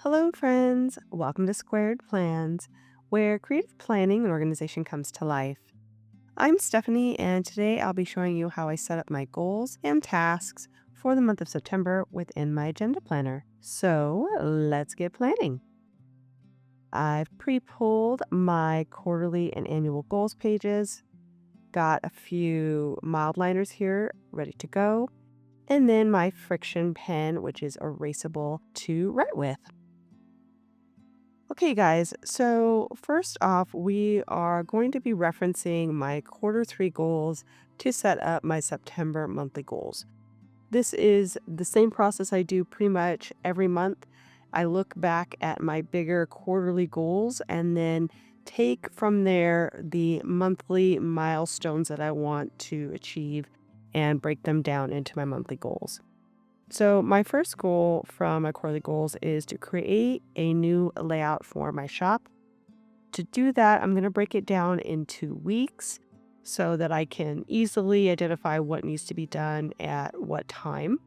Hello, friends. Welcome to Squared Plans, where creative planning and organization comes to life. I'm Stephanie, and today I'll be showing you how I set up my goals and tasks for the month of September within my agenda planner. So let's get planning. I've pre pulled my quarterly and annual goals pages, got a few mild liners here ready to go, and then my friction pen, which is erasable to write with. Okay, guys, so first off, we are going to be referencing my quarter three goals to set up my September monthly goals. This is the same process I do pretty much every month. I look back at my bigger quarterly goals and then take from there the monthly milestones that I want to achieve and break them down into my monthly goals. So, my first goal from my quarterly goals is to create a new layout for my shop. To do that, I'm going to break it down into weeks so that I can easily identify what needs to be done at what time.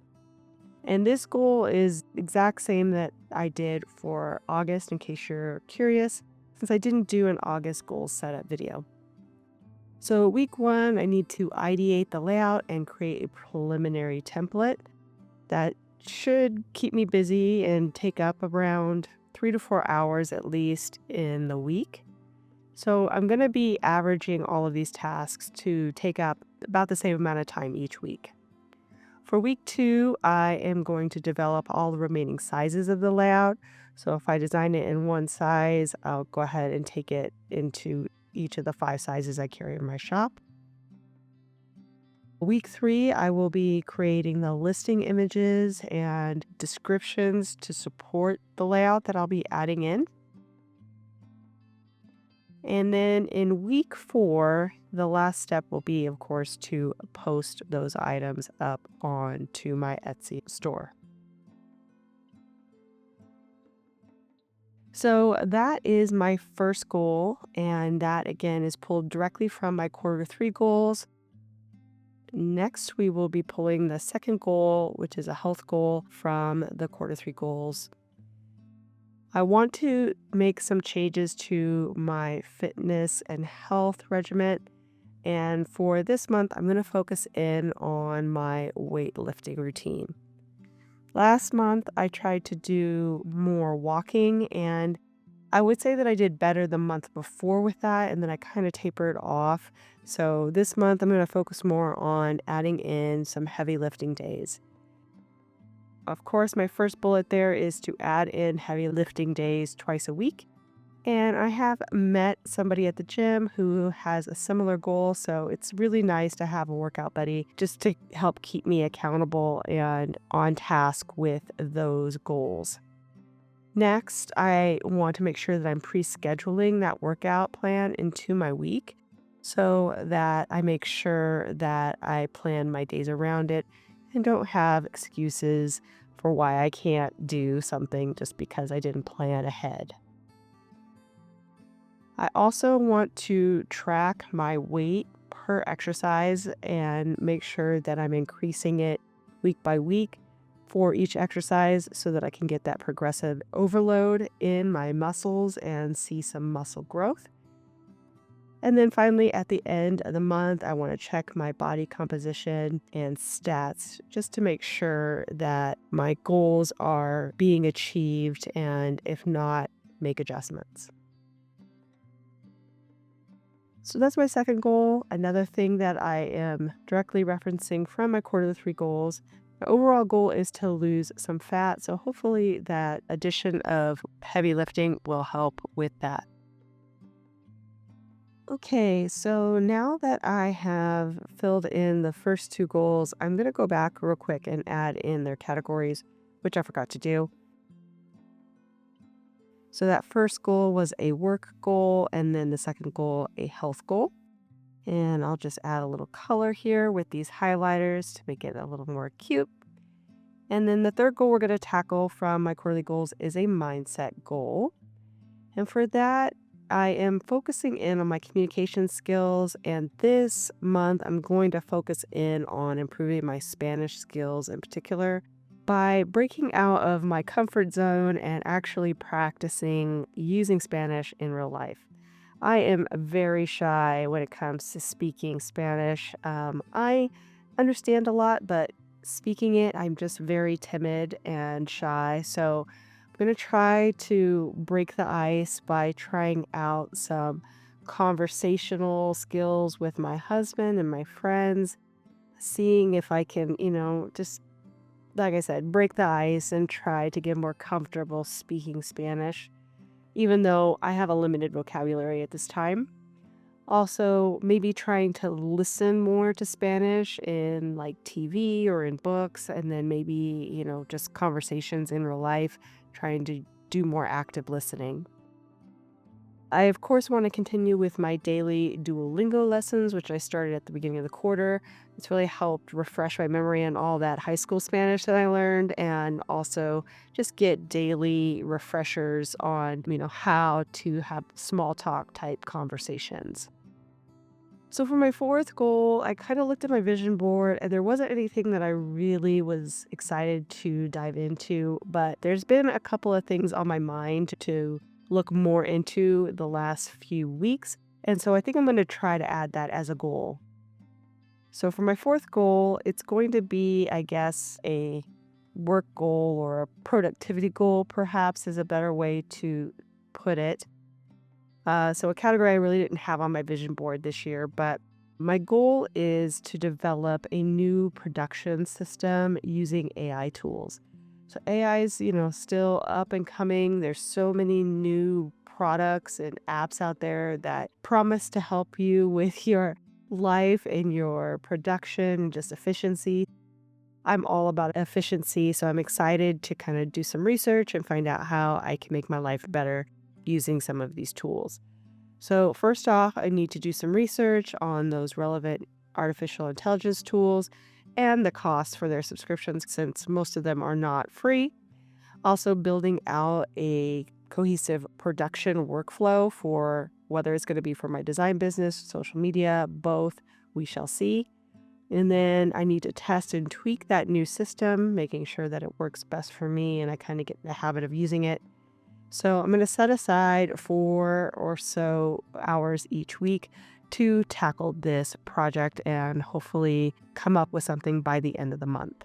And this goal is exact same that I did for August in case you're curious, since I didn't do an August goals setup video. So, week 1, I need to ideate the layout and create a preliminary template that should keep me busy and take up around 3 to 4 hours at least in the week. So I'm going to be averaging all of these tasks to take up about the same amount of time each week. For week 2, I am going to develop all the remaining sizes of the layout. So if I design it in one size, I'll go ahead and take it into each of the 5 sizes I carry in my shop. Week 3, I will be creating the listing images and descriptions to support the layout that I'll be adding in. And then in week 4, the last step will be, of course, to post those items up onto my Etsy store. So that is my first goal. And that again is pulled directly from my quarter 3 goals. Next, we will be pulling the second goal, which is a health goal, from the quarter 3 goals. I want to make some changes to my fitness and health regimen. And for this month, I'm going to focus in on my weightlifting routine. Last month, I tried to do more walking, and I would say that I did better the month before with that, and then I kind of tapered off. So this month, I'm going to focus more on adding in some heavy lifting days. Of course, my first bullet there is to add in heavy lifting days twice a week. And I have met somebody at the gym who has a similar goal. So it's really nice to have a workout buddy just to help keep me accountable and on task with those goals. Next, I want to make sure that I'm pre-scheduling that workout plan into my week so that I make sure that I plan my days around it and don't have excuses for why I can't do something just because I didn't plan ahead. I also want to track my weight per exercise and make sure that I'm increasing it week by week for each exercise so that I can get that progressive overload in my muscles and see some muscle growth. And then finally, at the end of the month, I want to check my body composition and stats just to make sure that my goals are being achieved and if not, make adjustments. So that's my second goal. Another thing that I am directly referencing from my quarter 3 goals. My overall goal is to lose some fat. So hopefully that addition of heavy lifting will help with that. Okay, so now that I have filled in the first 2 goals, I'm going to go back real quick and add in their categories, which I forgot to do. So that first goal was a work goal, and then the second goal, a health goal. And I'll just add a little color here with these highlighters to make it a little more cute. And then the third goal we're going to tackle from my quarterly goals is a mindset goal. And for that, I am focusing in on my communication skills. And this month, I'm going to focus in on improving my Spanish skills in particular. By breaking out of my comfort zone and actually practicing using Spanish in real life. I am very shy when it comes to speaking Spanish. I understand a lot, but speaking it, I'm just very timid and shy. So I'm going to try to break the ice by trying out some conversational skills with my husband and my friends, seeing if I can, just like I said, break the ice and try to get more comfortable speaking Spanish, even though I have a limited vocabulary at this time. Also, maybe trying to listen more to Spanish in like TV or in books, and then maybe, just conversations in real life, trying to do more active listening. I, of course, want to continue with my daily Duolingo lessons, which I started at the beginning of the quarter. It's really helped refresh my memory on all that high school Spanish that I learned, and also just get daily refreshers on, how to have small talk type conversations. So for my fourth goal, I kind of looked at my vision board and there wasn't anything that I really was excited to dive into, but there's been a couple of things on my mind to look more into the last few weeks. And so I think I'm going to try to add that as a goal. So for my fourth goal, it's going to be, I guess, a work goal or a productivity goal, perhaps is a better way to put it. So a category I really didn't have on my vision board this year, but my goal is to develop a new production system using AI tools. So AI is, still up and coming. There's so many new products and apps out there that promise to help you with your life and your production and just efficiency. I'm all about efficiency, so I'm excited to kind of do some research and find out how I can make my life better using some of these tools. So, first off, I need to do some research on those relevant artificial intelligence tools and the cost for their subscriptions, since most of them are not free. Also, building out a cohesive production workflow for whether it's going to be for my design business, social media, both, we shall see. And then I need to test and tweak that new system, making sure that it works best for me and I kind of get in the habit of using it. So I'm going to set aside 4 or so hours each week to tackle this project and hopefully come up with something by the end of the month.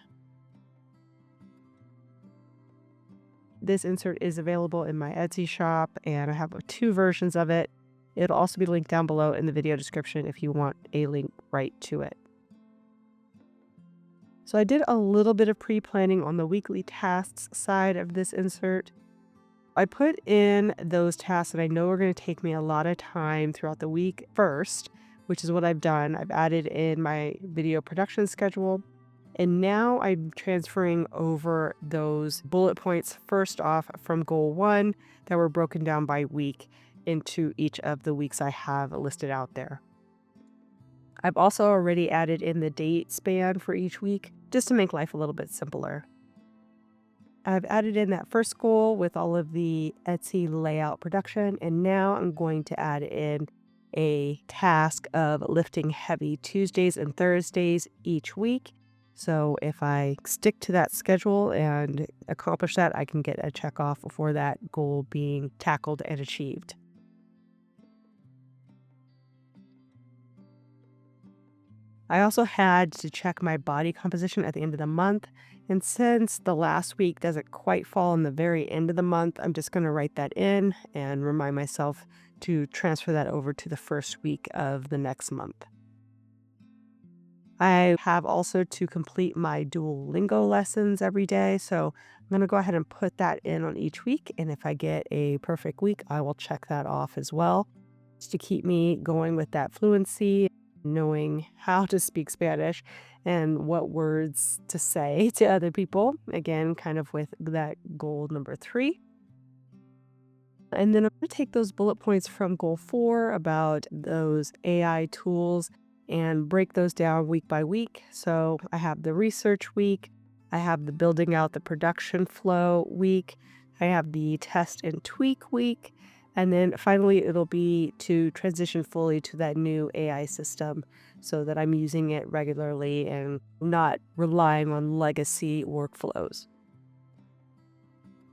This insert is available in my Etsy shop and I have two versions of it. It'll also be linked down below in the video description if you want a link right to it. So I did a little bit of pre-planning on the weekly tasks side of this insert. I put in those tasks that I know are going to take me a lot of time throughout the week first, which is what I've done. I've added in my video production schedule. And now I'm transferring over those bullet points first off from goal one that were broken down by week into each of the weeks I have listed out there. I've also already added in the date span for each week just to make life a little bit simpler. I've added in that first goal with all of the Etsy layout production, and now I'm going to add in a task of lifting heavy Tuesdays and Thursdays each week. So if I stick to that schedule and accomplish that, I can get a check off for that goal being tackled and achieved. I also had to check my body composition at the end of the month. And since the last week doesn't quite fall in the very end of the month, I'm just going to write that in and remind myself to transfer that over to the first week of the next month. I have also to complete my Duolingo lessons every day. So I'm going to go ahead and put that in on each week. And if I get a perfect week, I will check that off as well, just to keep me going with that fluency, knowing how to speak Spanish and what words to say to other people. Again, kind of with that goal number 3. And then I'm going to take those bullet points from goal 4 about those AI tools and break those down week by week. So I have the research week, I have the building out the production flow week, I have the test and tweak week, And then finally, it'll be to transition fully to that new AI system so that I'm using it regularly and not relying on legacy workflows.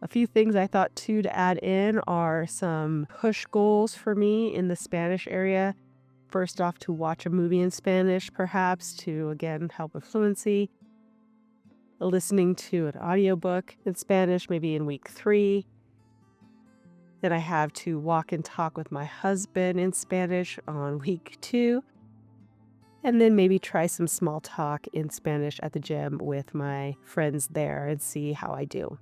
A few things I thought too to add in are some push goals for me in the Spanish area. First off, to watch a movie in Spanish, perhaps to again help with fluency. Listening to an audiobook in Spanish, maybe in week 3. Then I have to walk and talk with my husband in Spanish on week 2. And then maybe try some small talk in Spanish at the gym with my friends there and see how I do.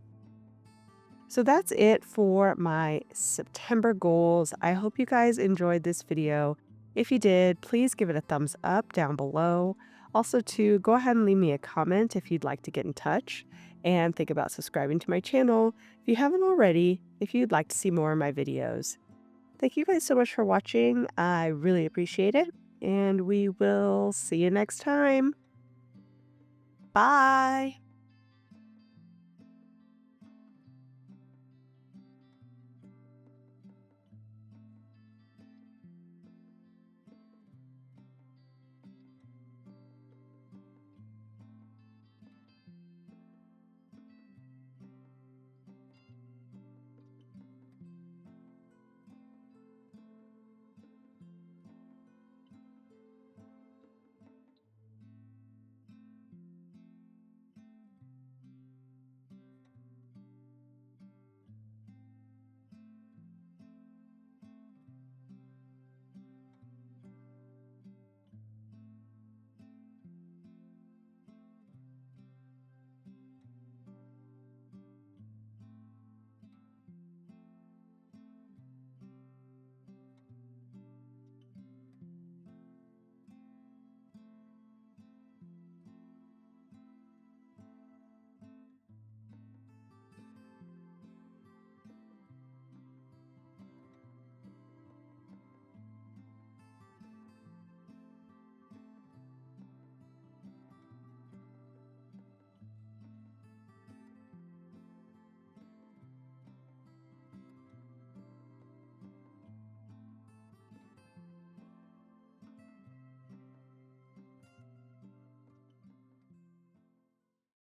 So that's it for my September goals. I hope you guys enjoyed this video. If you did, please give it a thumbs up down below. Also, to go ahead and leave me a comment if you'd like to get in touch, and think about subscribing to my channel if you haven't already, if you'd like to see more of my videos. Thank you guys so much for watching. I really appreciate it, and we will see you next time. Bye.